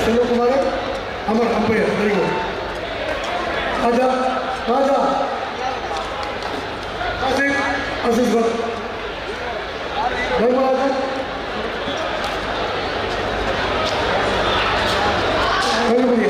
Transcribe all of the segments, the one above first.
Selvakumar, Amar umpire, very good. Raja, Aziz Bhat, Dharmarajan, Rangamani,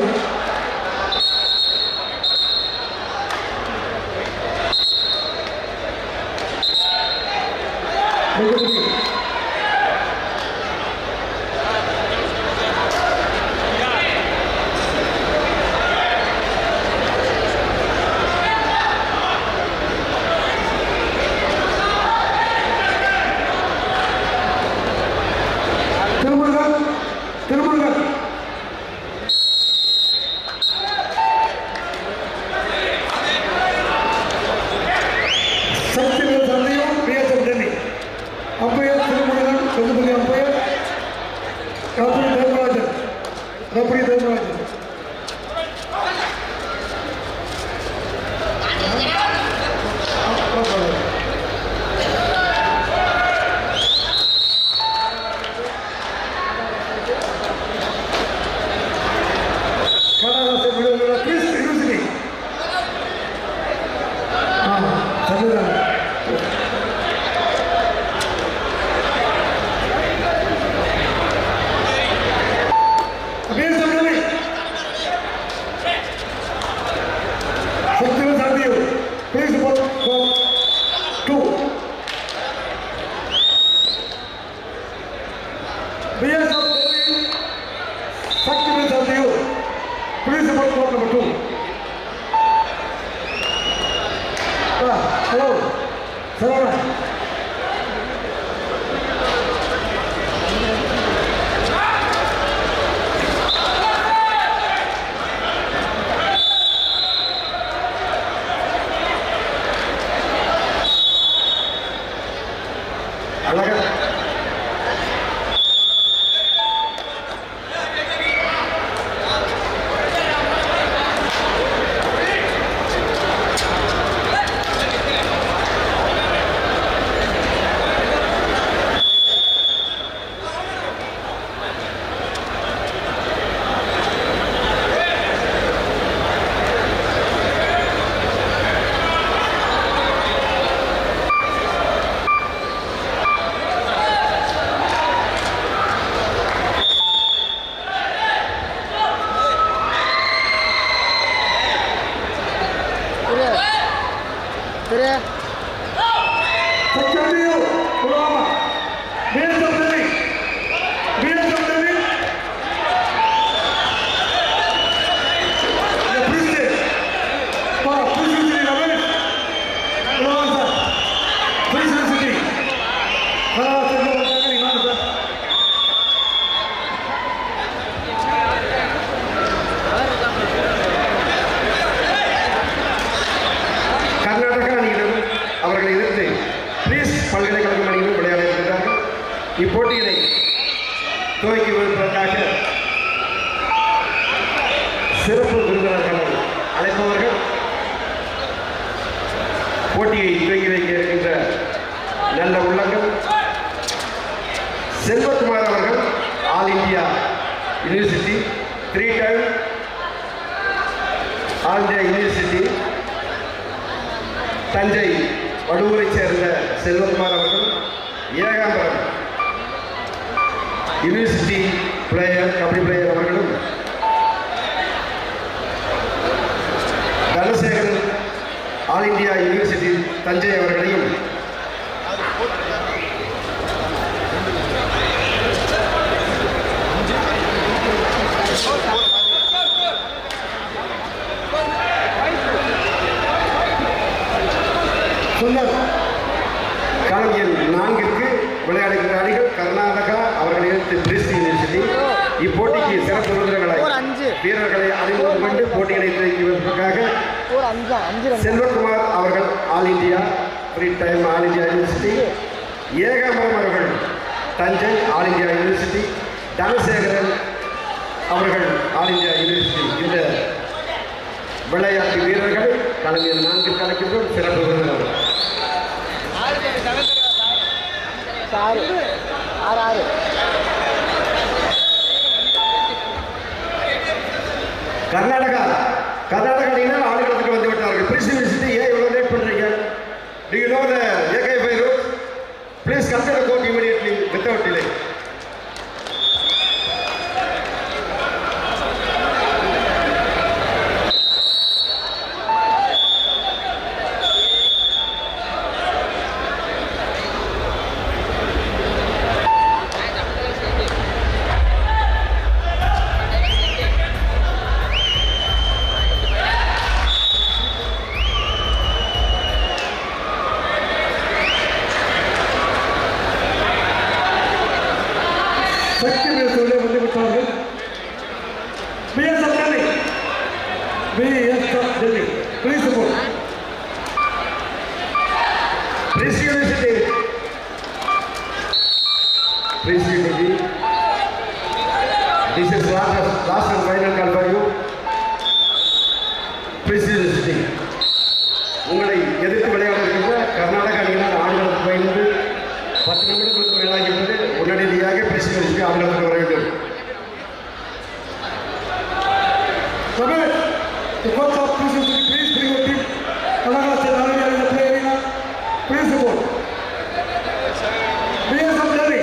இப்போட்டியினை துவக்கி வைப்பதற்காக சிறப்பு விருந்தினர்களை அழைப்பவர்கள் போட்டியை துவக்கி வைக்க இருக்கின்ற நல்ல உள்ளங்கள் செல்வகுமார் அவர்கள் all India university 3 time all India university Thanjai வடுவூரை சேர்ந்த செல்வகுமார் அவர்கள் Ekambaram university player kabaddi player அவர்களும் Dhanasekaran all India university Thanjai அவர்களையும் காலத்தில் 4க்கு விளையாடுகின்ற அணிகள் கர்நாடகா அவர்கள் எதிர்த்து பிரிஸ்ட் யூனிவர்சிட்டி. இப்போட்டிக்கு சிறப்பு விருந்தினர்களை வீரர்களை அறிமுகம் கொண்டு போட்டிகளை துவக்குவதற்காக செல்வகுமார் அவர்கள் all India 3 time all India university, Ekambaram அவர்கள் Thanjai all India university, Dhanasekaran அவர்கள் ஆல் இந்தியா யூனிவர்சிட்டி இந்த விளையாட்டு வீரர்கள் கலைஞர் 4 கலக்கின்றோம் சிறப்பு விருந்தினர் கர்நாடகா அணியினர் ஆடுகளத்துக்கு வந்து விட்டார்கள். பிரின்ஸ் யூனிவர்சிட்டி ஏன் இவ்வளவு லேட் பண்றீங்க? Do you know the AK5 rules? Please come to the court immediately without delay. This is last and final call for you. Prince University. உங்களை எதிர்த்து விளையாட இருக்கின்ற கர்நாடக அணியினர் ஆடுகளத்துக்கு பயந்து 10 நிமிடங்களுக்கு மேலாகிவிட்டது. உடனடியாக பிரின்ஸ் யூனிவர்சிட்டி ஆடுகளத்துக்கு வர வேண்டும். The coach of Prince University, please bring your team. Kannada State Army in the play arena. Please support. BS of Delhi.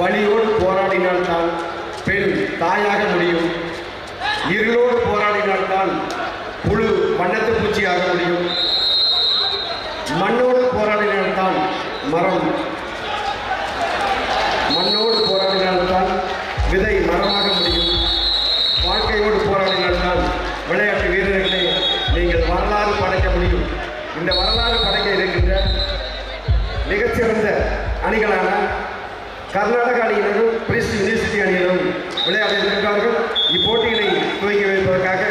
வலியோடு போராடினால்தான் பெண் தாயாக முடியும். இருளோடு போராடினால்தான் புழு வண்ணத்து பூச்சியாக முடியும். மண்ணோடு போராடினால்தான் மரம் மண்ணோடு போராடினால்தான் விதை மரமாக முடியும். வாழ்க்கையோடு போராடினால்தான் விளையாட்டு வீரர்களை நீங்கள் வரலாறு படைக்க முடியும். இந்த வரலாறு படைக்க இருக்கின்ற மிகச்சிறந்த அணிகளான கர்நாடக அணியினரும் பிரிஸ்ட் யூனிவர்சிட்டி அணியினரும் விளையாட இருக்கின்றார்கள். இப்போட்டிகளை துவங்கி வைப்பதற்காக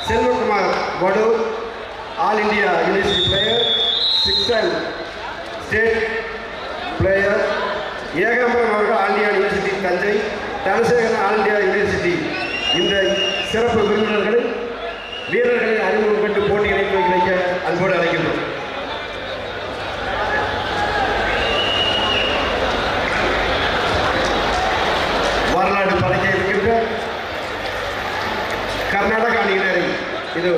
Selvakumar Vadur all India university player, 6 state player, Ekambaram அவர்கள் all India university Thanjai, Dhanasekaran all India university. இந்த சிறப்பு விருந்தினர்களை வீரர்களை அறிமுகம் கண்டு போட்டிகளை துவக்கி வைக்க அன்போடு அழைக்கின்றோம். வரலாறு படைக்க இருக்கின்ற கர்நாடக அணியினரை இது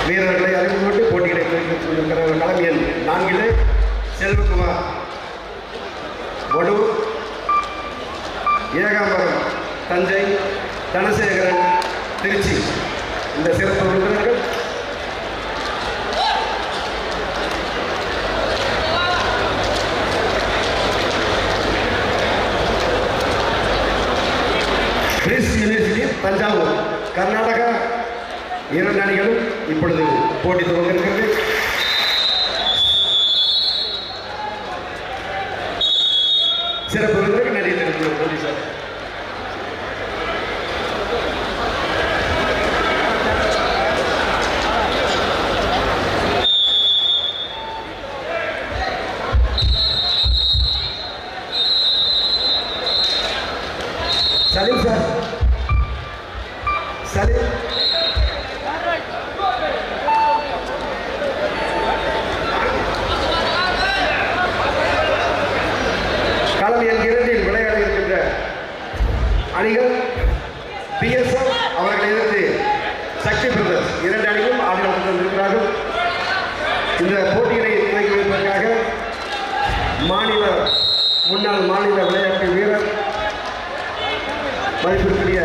வீரர்களை அறிமுகம் கொண்டு போட்டிகளை துவக்கியிருக்கிற களம் எண் 4 செல்வகுமார் வடூர், ஏகாம்பரம் தஞ்சை, தனசேகரன் திருச்சி. இந்த சிறப்பு விருந்தினர்கள் பிரிஸ்ட் யூனிவர்சிட்டி தஞ்சாவூர். கர்நாடகா 2 அணிகளும் இப்பொழுது போட்டி துவங்கியிருக்கிறது. சிறப்பு விருந்தினர்கள் நன்றி தெரிவிக்கிறோம். நன்றி சார். சலீம் சார், சலீம் களம் எண் 2 விளையாட இருக்கின்ற அணிகள் பிஎஸ்எஃப் அவர்களை எதிர்த்து சக்தி பிரதர்ஸ். 2 அணிகளும் ஆடுகளத்தில் வந்திருக்கிறார்கள். இந்த போட்டிகளை துவக்கி வைப்பதற்காக முன்னாள் மாநில விளையாட்டு வீரர் மதிப்பிற்குரிய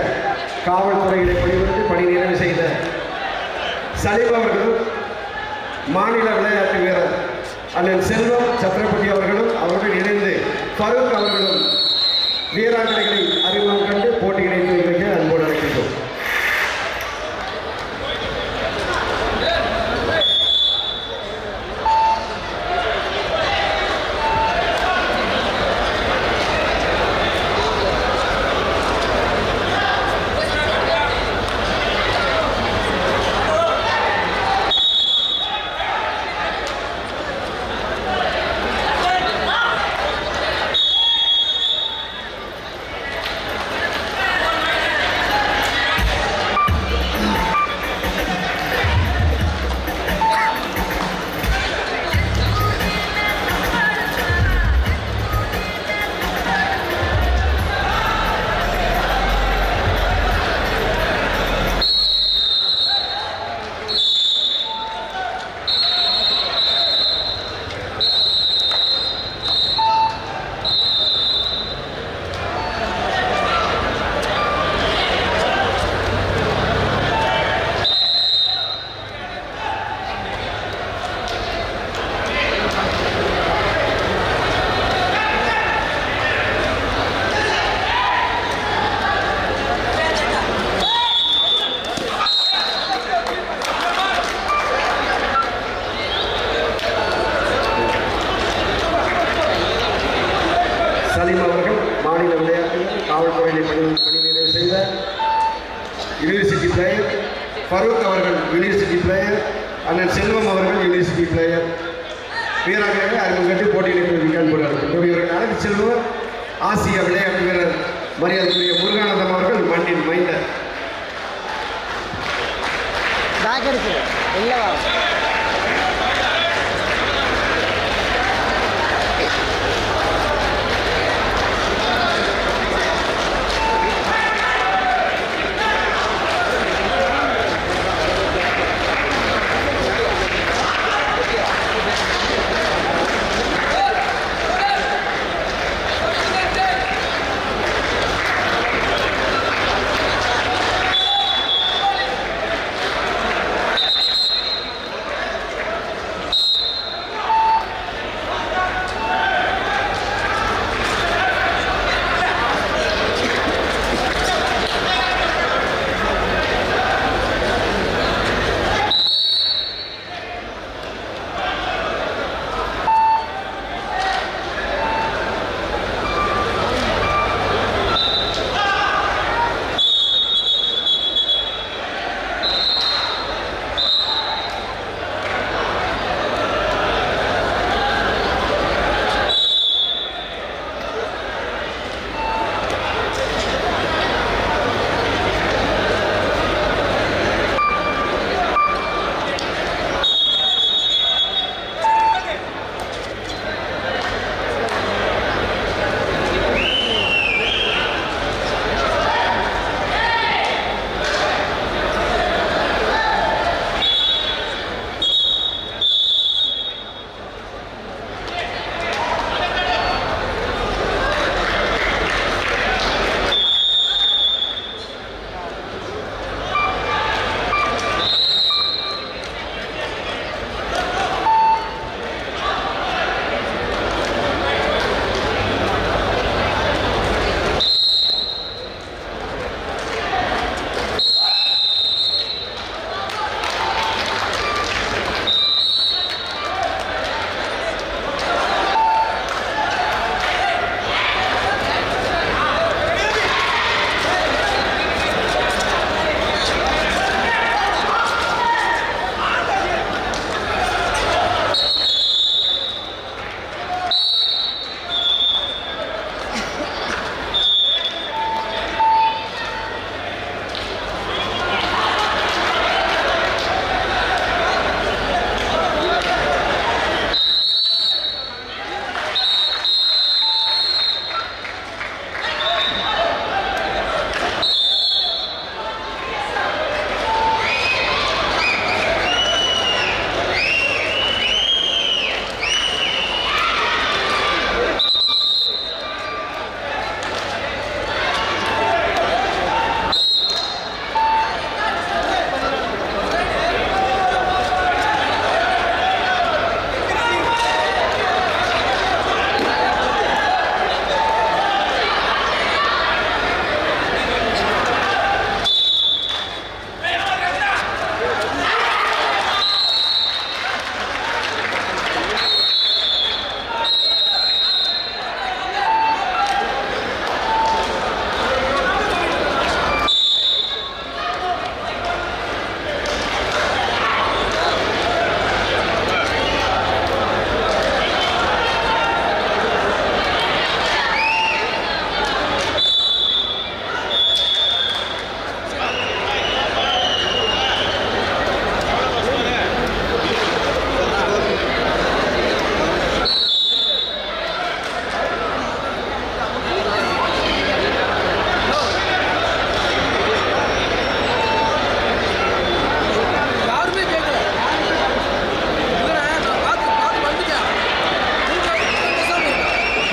காவல்துறைகளை பணிபுரிந்து பணி நிறைவு செய்த சலீம் அவர்களும், மாநில விளையாட்டு வீரர் அண்ணன் செல்வம் சத்ரபதி அவர்களும் அவருடன் இணைந்து ஃபரூக் அவர்களும் வீராங்கனைகளை அறிமுகம் கண்டு போட்டிகளை துவக்கி வைக்க அன்போடு அழைக்கின்றோம். சலீம் அவர்கள் மாநில விளையாட்டு காவல்துறையை பணி நிறைவு செய்த யூனிவர்சிட்டி பிளேயர், ஃபரூக் அவர்கள் யூனிவர்சிட்டி பிளேயர், அண்ணன் செல்வம் அவர்கள் யூனிவர்சிட்டி பிளேயர். வீராங்கனை அறிமுகம் கட்டி போட்டியில் இவர்கள் அழைத்து செல்வர் ஆசிய விளையாட்டு வீரர் மரியாதைக்குரிய முருகானந்தம் அவர்கள் மண்ணின் மைந்தர்.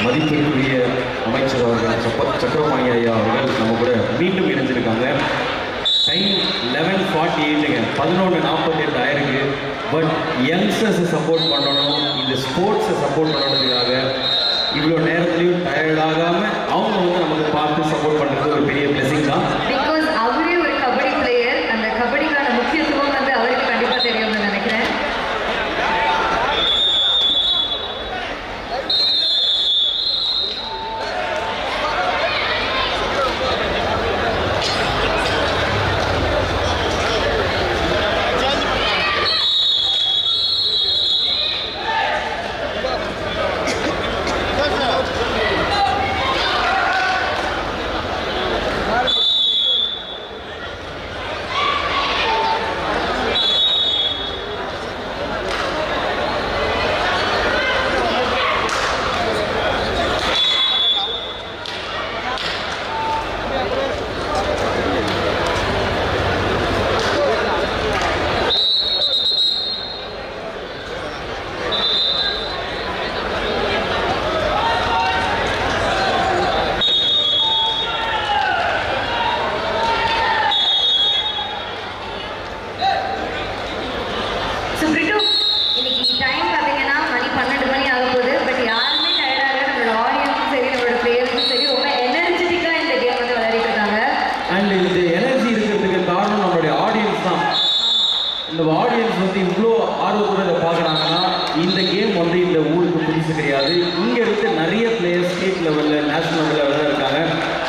மதிப்பிற்குரிய அமைச்சர் அவர்கள் சக்கரபாணி ஐயா அவர்கள் நம்ம கூட மீண்டும் இணைஞ்சிருக்காங்க. டைம் 11:48ங்க, 11:48 ஆயிருக்கு. பட் யங்ஸ்டர்ஸை சப்போர்ட் பண்ணணும், இந்த ஸ்போர்ட்ஸை சப்போர்ட் பண்ணுறதுக்காக இவ்வளோ நேரத்துலையும் டயர்டாகாமல் அவங்க வந்து நமக்கு பார்த்து சப்போர்ட் பண்ணுறது ஒரு பெரிய பிளெஸிங் தான். பிகாஸ் அவரே ஒரு கபடி பிளேயர், அந்த கபடிக்கான முக்கியத்துவம் வந்து அவருக்கு கண்டிப்பாக தெரியும்னு நினைக்கிறேன். இந்த ஆடியன்ஸ் வந்து இவ்வளோ ஆர்வத்தோடு இதை பார்க்குறாங்கன்னா இந்த கேம் வந்து இந்த ஊருக்கு புதுசு கிடையாது. இங்கே இருந்து நிறைய பிளேயர்ஸ் ஸ்டேட் லெவலில் நேஷனல் லெவலில் இருக்காங்க.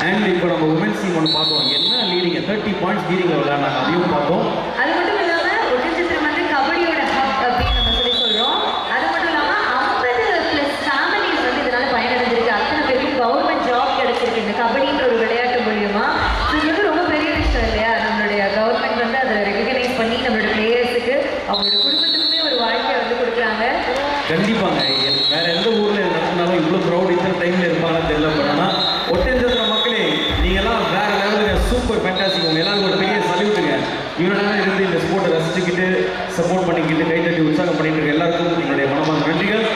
அண்ட் இப்போ நம்ம உமன்ஸ் டீம் ஒன்று பார்த்தோம், என்ன லீடிங் 30 பாயிண்ட்ஸ் லீடிங்கில் விளையாடுறாங்க, அதையும் பார்த்தோம். அது மட்டும் இல்லாமல் ஒட்டன்சத்திரம் வந்து கபடியோட ஹப் அப்படின்னு நம்ம சொல்லி சொல்கிறோம். அது மட்டும் இல்லாமல் 50+ ஃபேமிலிஸ் வந்து இதனால் பயனடைஞ்சிருக்கு. அத்தனை பேருக்கும் கவர்மெண்ட் ஜாப் கிடைச்சிருக்கு இந்த கபடின்ற ஒரு விளையாட்டு மூலியமா. இது வந்து ரொம்ப பெரிய விஷயம் இல்லையா? நம்மளுடைய கவர்மெண்ட் வந்து அதை ரெகக்னைஸ் பண்ணி நம்மளுடைய பிளேயர்ஸுக்கு அவங்களோட குடும்பத்துக்குமே ஒரு வாழ்க்கையை வந்து கொடுக்குறாங்க. கண்டிப்பாங்க, வேற எந்த ஊரில் நடத்தினாலும் இவ்வளோ க்ரௌட் இத்தனை டைமில் இருப்பாங்கன்னு தெரியல. பண்ணால் ஒட்டன்சத்திரம் மக்களே, நீங்கள்லாம் வேற லெவலுங்க, சூப்பர் ஃபேண்டாஸ்டிக். உங்கள் எல்லாருக்கும் ஒரு பெரிய சல்யூட்டுங்க. இவ்வளோ நேரம் இருந்து இந்த ஸ்போர்ட்டை ரசிச்சுக்கிட்டு சப்போர்ட் பண்ணிக்கிட்டு கைத்தட்டி உற்சாகம் பண்ணிட்டு இருக்க எல்லாருக்கும் எங்களுடைய மனமார்ந்த நன்றிகள்.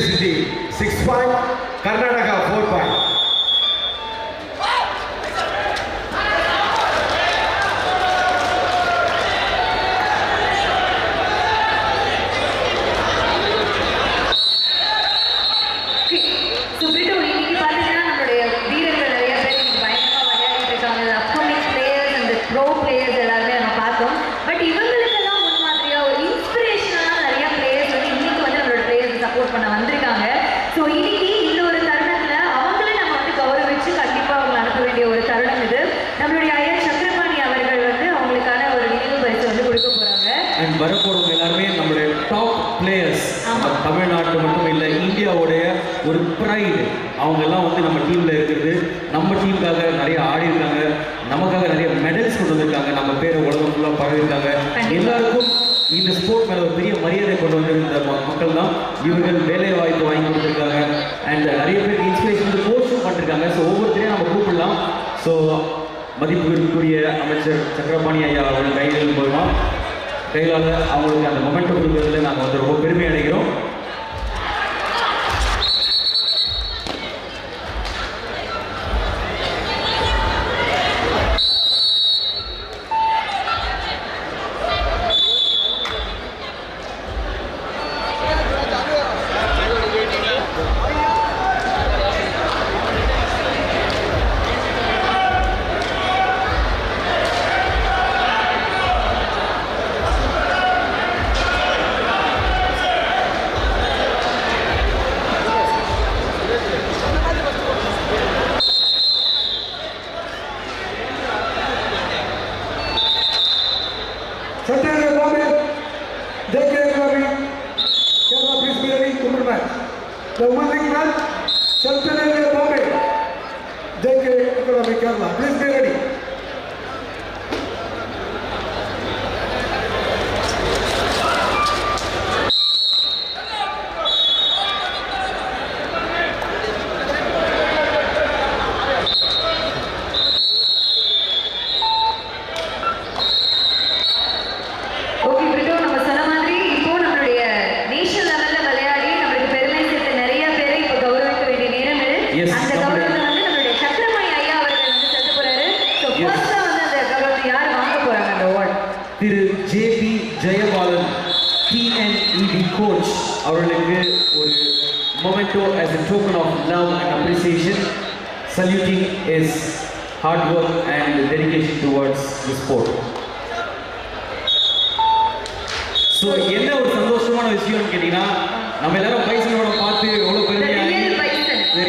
City 6 point, Karnataka 4 point. வரப்போறவங்க எல்லாருமே நம்மளுடைய டாப் பிளேயர்ஸ், தமிழ்நாட்டு மட்டும் இல்லை இந்தியாவுடைய ஒரு ப்ரைடு. அவங்க எல்லாம் வந்து நம்ம டீமில் இருக்கிறது, நம்ம டீமுக்காக நிறைய ஆடி இருக்காங்க, நமக்காக நிறைய மெடல்ஸ் கொண்டு வந்திருக்காங்க, நம்ம பேரை உலகம் ஃபுல்லாக பழகிருக்காங்க. எல்லாருக்கும் இந்த ஸ்போர்ட் மேலே ஒரு பெரிய மரியாதை கொண்டு வந்திருந்த மக்கள் தான் இவர்கள். வேலை வாய்ப்பு வாங்கி கொடுத்துருக்காங்க அண்ட் நிறைய பேருக்கு இன்ஸ்பிரேஷன் கோச்சும் பண்ணிருக்காங்க. ஸோ ஒவ்வொருத்தரையும் நம்ம கூப்பிடலாம். ஸோ மதிப்புக்குரிய அமைச்சர் சக்கரபாணி ஐயா அவர்கள் கையில் போதுமா கையிலால் அவங்களுக்கு அந்த மொமெண்டம் கொடுக்கறதுல நாங்கள் வந்து ரொம்ப பெருமை அடைகிறோம். Central Bombay, JK Academy, Kerala please be ready to match. The women's match, Central Bombay, JK Academy Kerala, please be ready. Okay Britto, நம்ம சொன்ன மாதிரி இப்போ நம்மளுடைய நேஷனல் லெவல்ல விளையாடி நம்மளுக்கு பெருமை சேர்த்த நிறைய பேரை இப்போ கௌரவிக்க வேண்டிய நேரம் Yes, இது. அந்த கௌரவத்தை வந்து நம்மளுடைய சக்கரமணி ஐயா அவர்கள் வந்து செலுத்த போறாரு. ஸோ ஃபர்ஸ்டா வந்து அந்த கௌரவத்தை யார் வாங்க போறாங்க அந்த அவார்ட்? திரு ஜே.பி. ஜெயபாலன் TNED கோச் அவர்களுக்கு ஒரு memento as a token of love and appreciation, saluting his hard work and dedication towards the sport. So என்ன ஒரு சந்தோஷமான விஷயம்னு கேட்டீங்கன்னா, நம்ம எல்லாரும் பைசனோட பார்த்து எவ்வளோ பெருமையாக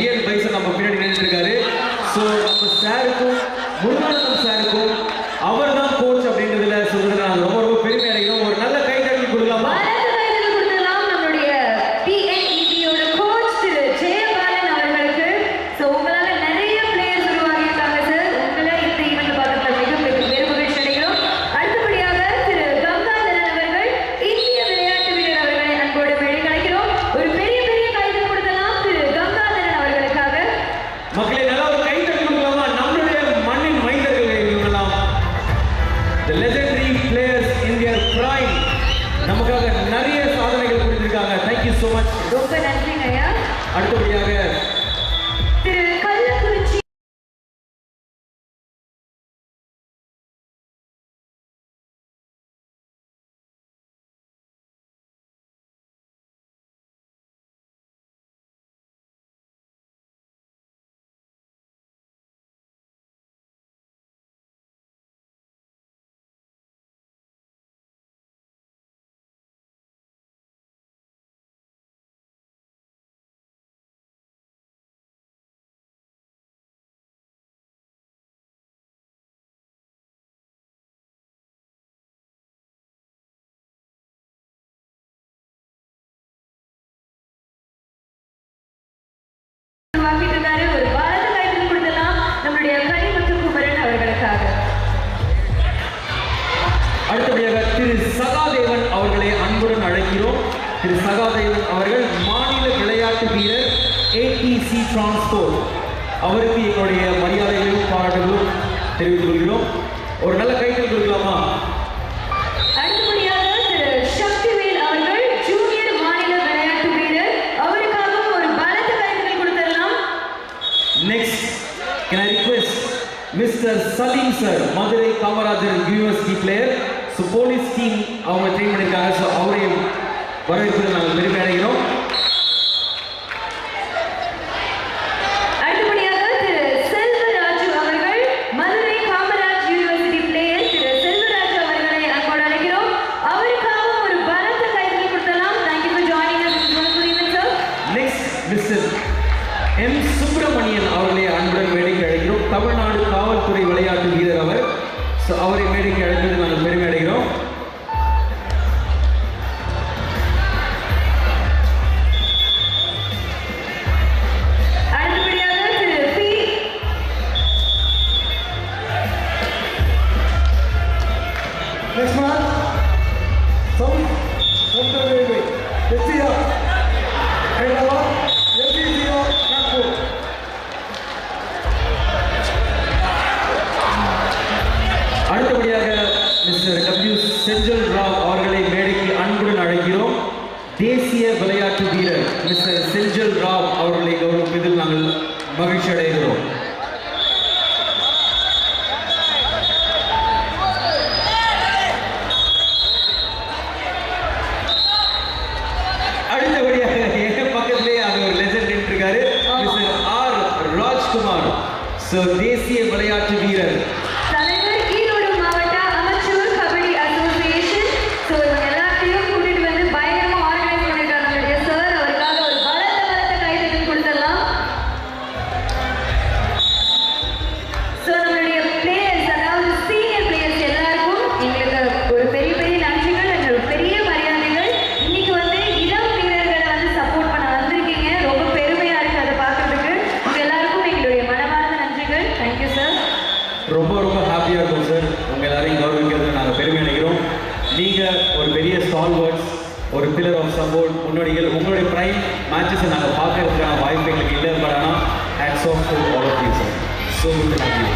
ரியல் பைசன் நம்ம பின்னாடி நின்றுட்டு இருக்காரு. ஸோ நம்ம சாருக்கும் முருகானந்தம் சாருக்கும் அவர் தான் கோச் அப்படின்றதுல சொல்றது நான் ரொம்ப ரொம்ப பெருமை அடைகிறோம். ஒரு நல்ல கைதட்டல் கொடுக்கலாமா? பாரத கைதல் கொடுக்கலாம் நம்மளுடைய TNED-யோட கோச் திரு ஜெயபாலன் அவர்களுக்கு. ஸோ உங்களால நிறைய பிளேயர்ஸ் உருவாகி இருக்காங்க சார். உங்களை இந்த ஈவெண்ட் பார்க்கறதுல மிக பெரும் மகிழ்ச்சி அடைகிறோம். அடுத்தபடியாக திரு கங்காதரன் அவர்கள், இந்திய விளையாட்டு வீரர் அவர்களை அன்போடு மேடை கலைக்கிறோம். ஒரு பெரிய பெரிய கைதல் கொடுக்கலாம் திரு கங்காதரன் அவர்களுக்காக. மக்களே நல்லா ஒரு கைதட்டல் கொடுக்கலாமா? நம்மளுடைய மண்ணின் மைந்தர்கள் இவங்கெல்லாம் the legendary players in their prime நமக்காக நிறைய சாதனைகள் புரிஞ்சிருக்காங்க. Thank you so much. ரொம்ப நன்றிங்க ஐயா. அடுத்தபடியாக திரு கள்ளக்குறிச்சி வாங்கிட்டு இருந்தாரு. ஒரு பாரத கைதல் கொடுக்கலாம் நம்மளுடைய கனிமுத்து குமரன் அவர்களுக்காக. அடுத்தபடியாக திரு சகாதேவன் அவர்களை அன்புடன் அழைக்கிறோம். திரு சகாதேவன் அவர்கள் மாநில விளையாட்டு வீரர் ATC டிரான்ஸ்போர்ட். அவருக்கு எங்களுடைய மரியாதைகளும் பாராட்டுகளும் தெரிவித்துக் கொள்கிறோம். ஒரு நல்ல கைதல் கொடுக்கலாமா? அடுத்தபடியாக திரு சக்திவேல் அவர்கள் ஜூனியர் மாநில விளையாட்டு வீரர். அவருக்காகவும் ஒரு பாரத கைதல் கொடுத்துடலாம். Next, can I request Mr. Salim sir, Madurai Kamarajar university player. So police team அவங்க ட்ரெயின் பண்ணியிருக்காங்க. ஸோ அவரையும் வரவேற்பதில் நாங்கள் பெருமை அடைகிறோம். அடுத்தபடியாக திரு செல்வராஜு அவர்கள் மதுரை காமராஜ் யூனிவர்சிட்டி பிளேயர். திரு செல்வராஜு அவர்களை அன்போடு அழைக்கிறோம். அவருக்காகவும் ஒரு பாரத கைதல் கொடுத்துடலாம். Thank you for joining us in this wonderful event, sir. Next mister M. Subramanian அவர்களை அன்புடன் மேடைக்கு அழைக்கிறோம். தமிழ்நாடு காவல்துறை விளையாட்டு வீரர் அவர். ஸோ அவரை மேடைக்கு அழைப்பதில் நாங்கள் பெருமை அடைகிறோம். அடுத்தபடியாக திரு B. Next match, South Central Railway, SCR, Hyderabad, SCR, Nagpur. அடுத்தபடியாக மிஸ்டர் W. செஞ்சல் ராவ் அவர்களை மேடைக்கு அன்புடன் அழைக்கிறோம். தேசிய விளையாட்டு வீரர் மிஸ்டர் செஞ்சல் ராவ் அவர்களை கௌரவிப்பதில் நாங்கள் மகிழ்ச்சி அடைகிறோம். அடுத்தபடியாக எங்க பக்கத்திலே அது ஒரு லெஜண்ட் இருக்காரு, மிஸ்டர் R. ராஜ்குமார். ஸோ தேசிய விளையாட்டு வீரர். தலைவர் ஈரோடு மாவட்ட அமைச்சர் கபடி அசோசியேஷன். ஸோ இவங்க எல்லாத்தையும் கூட்டிட்டு வந்து பயங்கரமா ஆர்கனைஸ் பண்ணிருக்காங்க நம்மளுடைய சார். அவருக்காக ஒரு பலத்த கைதட்டல் கொடுத்துடலாம். ஹாப்பியாக இருக்கும் சார். உங்கள் எல்லாரையும் கௌரவிக்கிறது நாங்கள் பெருமை நினைக்கிறோம். நீங்கள் ஒரு பெரிய ஸ்டால்வர்ட்ஸ், ஒரு பில்லர் ஆஃப் சப்போர்ட், முன்னோடிகள். உங்களுடைய ப்ரைம் மேட்சஸை நாங்கள் பார்க்கறதுக்கான வாய்ப்பு எங்களுக்கு இல்லை. பட் ஆனால் hats off to all of you sir. So good to have you.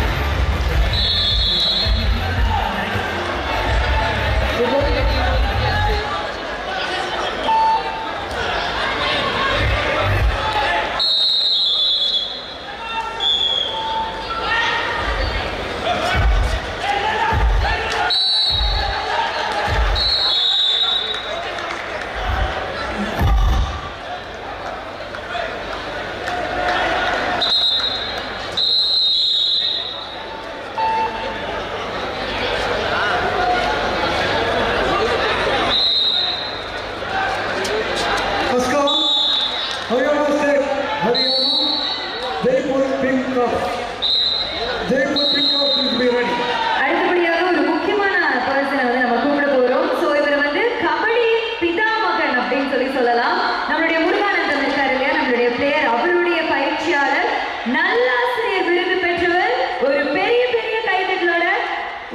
அடுத்தபடியாக ஒரு முக்கியமான பர்சனை வந்து நம்ம கூப்பிட போறோம். ஸோ இவர் வந்து கபடி பிதாமகன் அப்படின்னு சொல்லலாம். நம்மளுடைய முருகானந்தம் இருக்காரு இல்லையா, நம்மளுடைய பிளேயர், அவருடைய பயிற்சியாளர், நல்லாசிரியர் விருது பெற்றவர், ஒரு பெரிய பெரிய கைதட்டலோட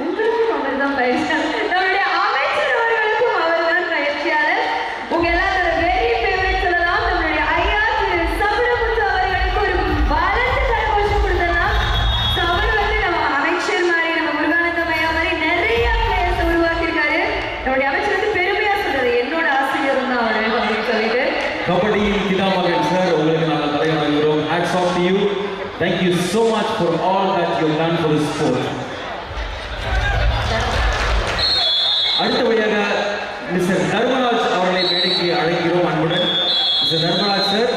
உங்களுக்கும் அவர் தான் பயிற்சியாளர், நம்மளுடைய அமைச்சர் அவர்களுக்கும் அவர் தான் பயிற்சியாளர். உங்க எல்லாரோட வெரி ஃபேவரட் சொல்லலாம். நம்மளுடைய ஐயா திரு சபரமுத்து அவர்களுக்கு ஒரு பலத்த கரகோஷம் கொடுத்தலாம். ஸோ அவர் வந்து நம்ம அமைச்சர் மாதிரி, நம்ம முருகானந்தம் ஐயா மாதிரி நிறைய பிளேயர்ஸ் உருவாக்கியிருக்காரு. நம்மளுடைய அமைச்சர் வந்து பெருமையா சொல்றது, என்னோட ஆசிரியரும் தான் அவர் அப்படின்னு சொல்லிட்டு. கபடியின் பிதாமகன் சார், உங்களுக்கு நாங்கள் தலைவணங்குகிறோம். Hats off to you. Thank you so much for all that you have done for the sport. அடுத்தபடியாக மிஸ்டர் தர்மராஜ் அவர்களை மேடைக்கு அழைக்கிறோம் அன்புடன். மிஸ்டர் தர்மராஜ் சார்,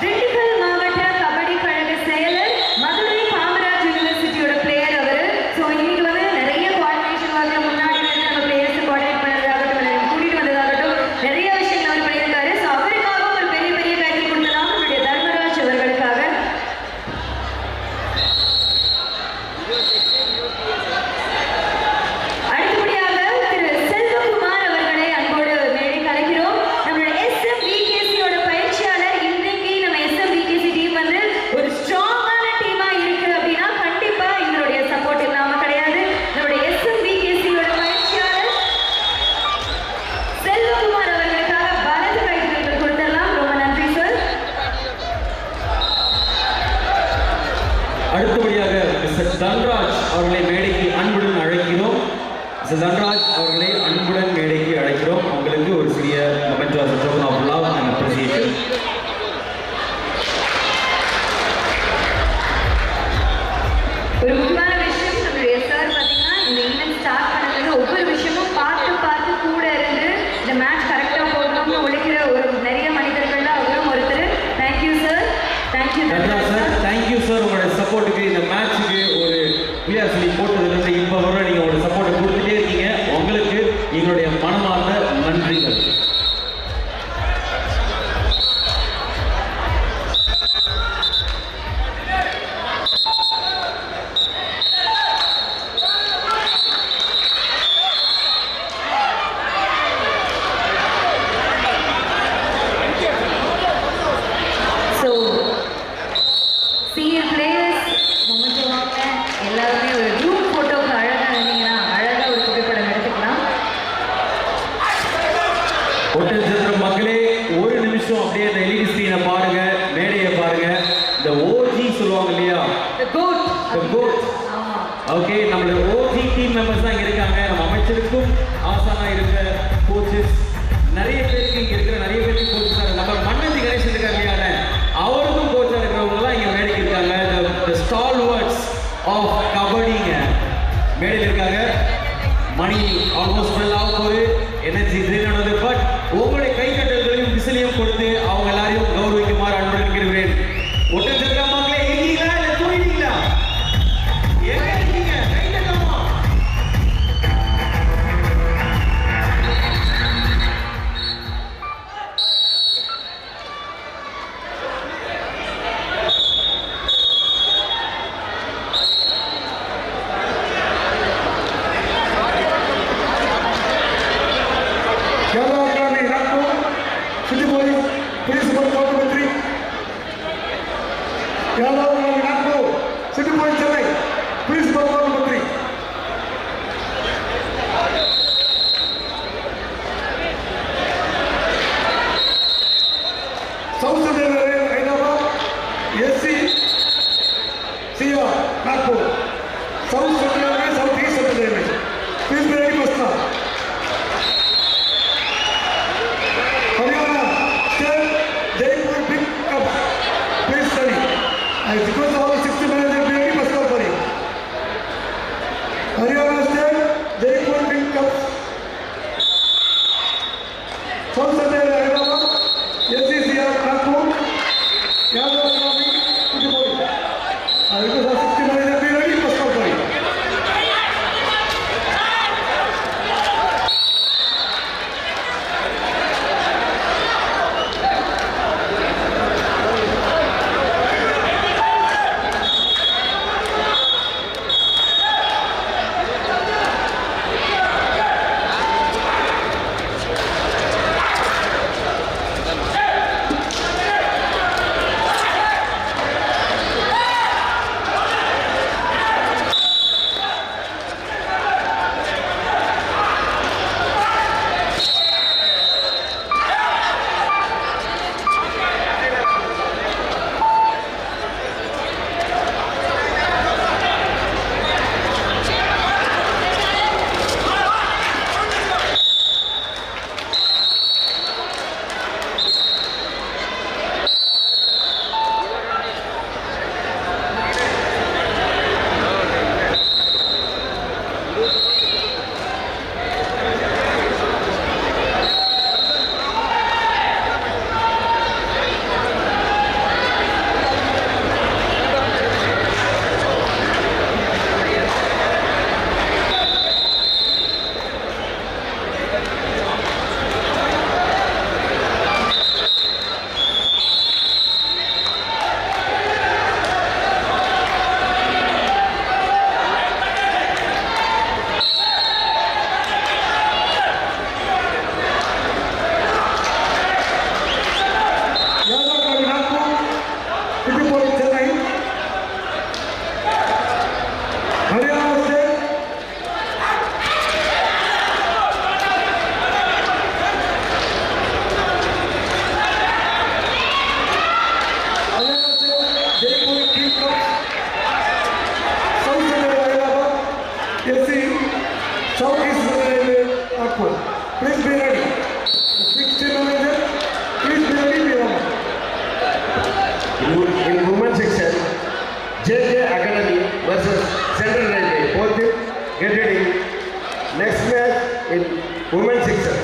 திண்டுக்கல் மாவட்ட கபடி கழக செயலர், மதுரை காமராஜ் யூனிவர்சிட்டியோட பிளேயர் அவர். ஸோ இன்னைக்கு வந்து நிறைய கோஆர்டினேஷன் வாங்க முன்னாடி வந்து நம்ம பிளேயர்ஸ் கோஆர்டினேட் பண்ணதாகட்டும், கூட்டிட்டு வந்ததாகட்டும், நிறைய விஷயங்கள் அவர் பண்ணியிருக்காரு. ஸோ அவருக்காக ஒரு பெரிய பெரிய கைது கொடுத்தலாம் நம்மளுடைய தர்மராஜ் அவர்களுக்காக. அடுத்தபடியாக திரு செல்வகுமார் அவர்களை அன்போடு மேடைக்கு அழைக்கிறோம். நம்மளுடைய SMVKC-யோட பயிற்சியாளர். இன்றைக்கு நம்ம SMVKC டீம் வந்து ஒரு ஸ்ட்ராங்கான டீமா இருக்கு அப்படின்னா கண்டிப்பா எங்களுடைய சப்போர்ட் இல்லாம கிடையாது. நம்மளுடைய SMVKC-யோட பயிற்சியாளர் செல்வகுமார் அவர்களுக்காக பலத்த கைதட்டல்கள் கொடுத்துடலாம். ரொம்ப நன்றி சார். அடுத்தபடியாக மிஸ்டர் தன்ராஜ் அவர்களை மேடைக்கு அன்புடன் அழைக்கிறோம். மிஸ்டர் தன்ராஜ் அவர்களை அன்புடன் மேடைக்கு அழைக்கிறோம். உங்களுக்கு ஒரு சிறிய memento of token of love and appreciation. ஒரு முக்கியமான விஷயம், நம்மளுடைய சார் பார்த்தீங்கன்னா இந்த ஈவெண்ட் ஸ்டார்ட் பண்ணதுல ஒவ்வொரு விஷயமும் பார்த்து பார்த்து கூட இருந்து இந்த மேட்ச் கரெக்டாக போடணும்னு உழைக்கிற ஒரு நிறைய மனிதர்கள்ல அவரும் ஒருத்தர். Thank you sir. Thank you Dhanraj sir, thank you sir. உங்களோட சப்போர்ட்டுக்கு, இந்த மேட்ச்சுக்கு ஒரு பிளேயர் சொல்லி போட்டதுலேருந்து இப்போ வர நீங்கள் உங்களோட சப்போர்ட்டை கொடுத்துட்டே இருக்கீங்க. உங்களுக்கு எங்களுடைய மனமார்ந்த நன்றிகள். ஸோ சீனியர் பிளேயர்ஸ் மொமெண்ட் வாங்க, எல்லாருமே ஒரு குரூப் ஃபோட்டோவுக்கு அழகாக இருந்தீங்கன்னா அழகாக ஒரு புகைப்படம் எடுத்துக்கலாம். ஒட்டன்சத்திரம் மக்களே, ஒரு நிமிஷம் அப்படியே இந்த எல்இடி ஸ்க்ரீனை பாருங்க, மேடையை பாருங்க. இந்த ஓஜி சொல்லுவாங்க இல்லையா, The goat. The goat. ஆமா. ஓகே, நம்மளோட ஓஜி டீம் மெம்பர்ஸ் தான் இங்க இருக்காங்க. நம்ம அமைச்சருக்கும் ஆசானா இருக்க கோச்சஸ் நிறைய பேருக்கு இங்க இருக்கிற நிறைய பேருக்கு கோச்சஸ் இருக்காங்க. நம்ம மன்னதி கணேசன் இருக்காங்க இல்லையா, அவருக்கும் கோச்சா இருக்கிறவங்கலாம் இங்க மேடைக்கு இருக்காங்க. The stalwarts of கபடிங்க மேடையில் இருக்காங்க. மணி ஆல்மோஸ்ட் ஃபுல் ஆக போகுது, எனர்ஜி ட்ரெயின் ஆனது. பட் உங்களுடைய கைத்தட்டல்களையும் விசிலையும் கொடுத்து அவங்க எல்லாரையும் கௌரவிக்குமாறு அன்புடன் கேட்கிறேன். ஒட்டன்சத்திரம் மக்களே, எங்கீங்களா இல்லை தூங்கிட்டீங்களா? எங்க இருக்கீங்க? கைத்தட்டலாமா? क्या Southeast Railway Nagpur. Please be ready. The 16 manager, please be ready. In women's section, JJ Academy versus Central Railway. Both get ready. Next match in women's section.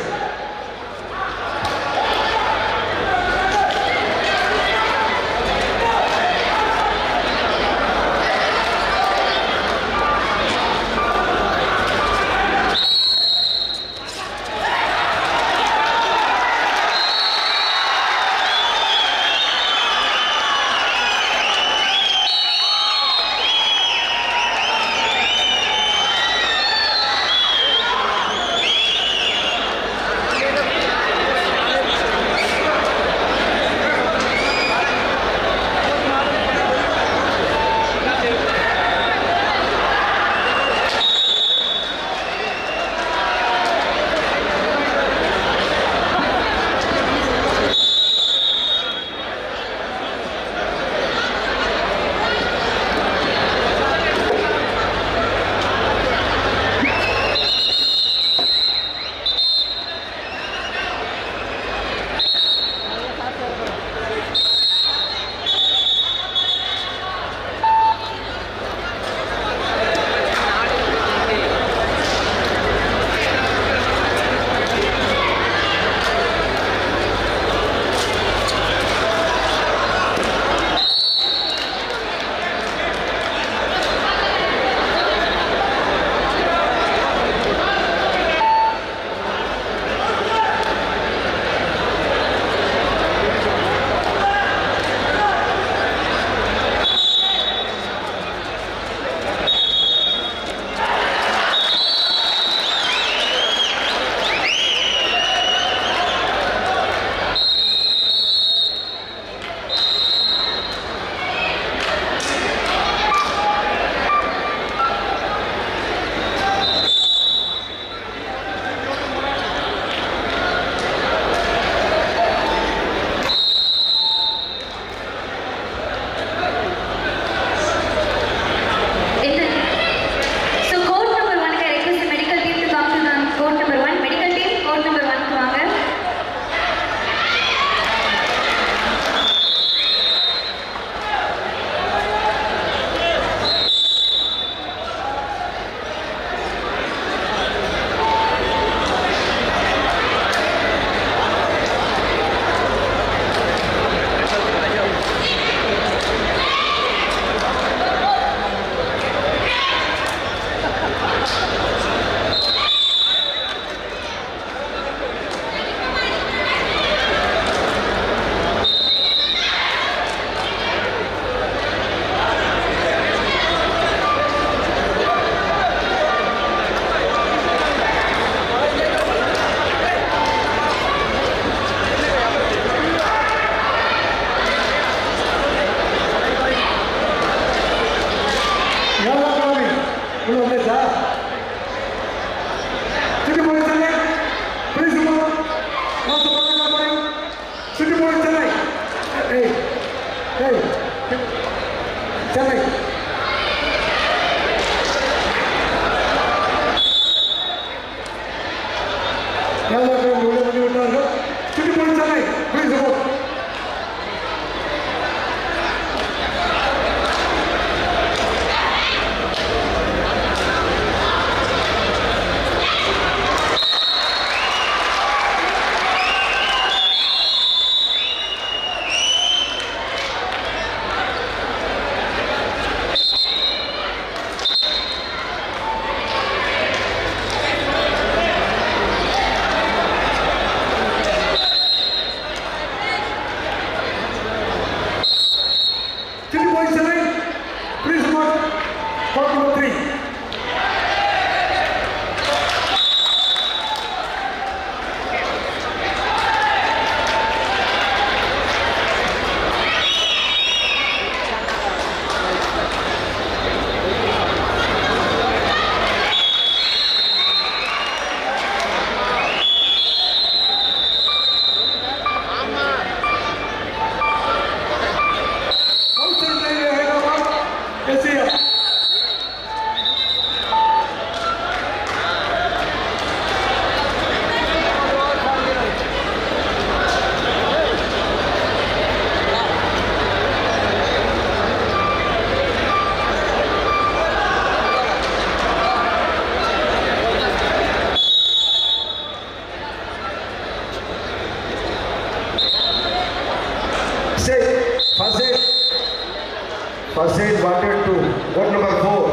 First side wanted to vote number 4.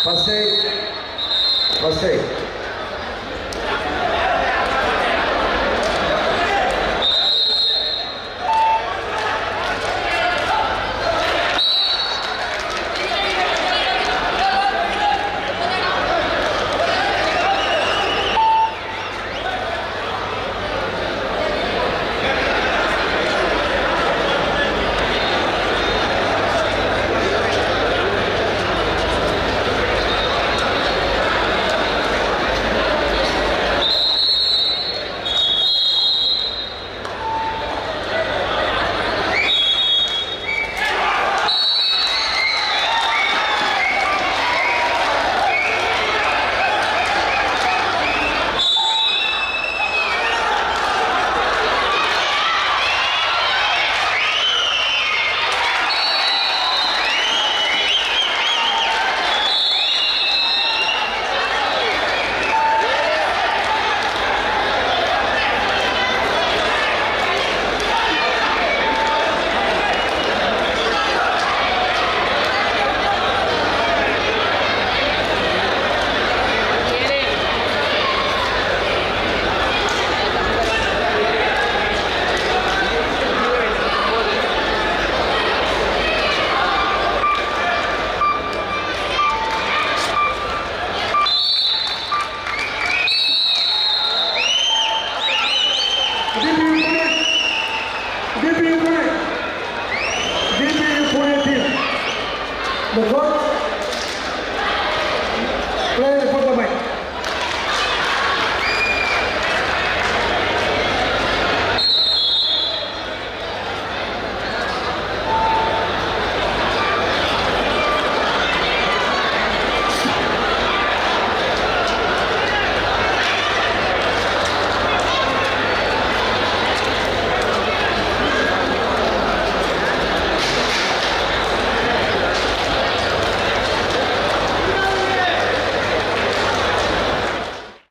First side.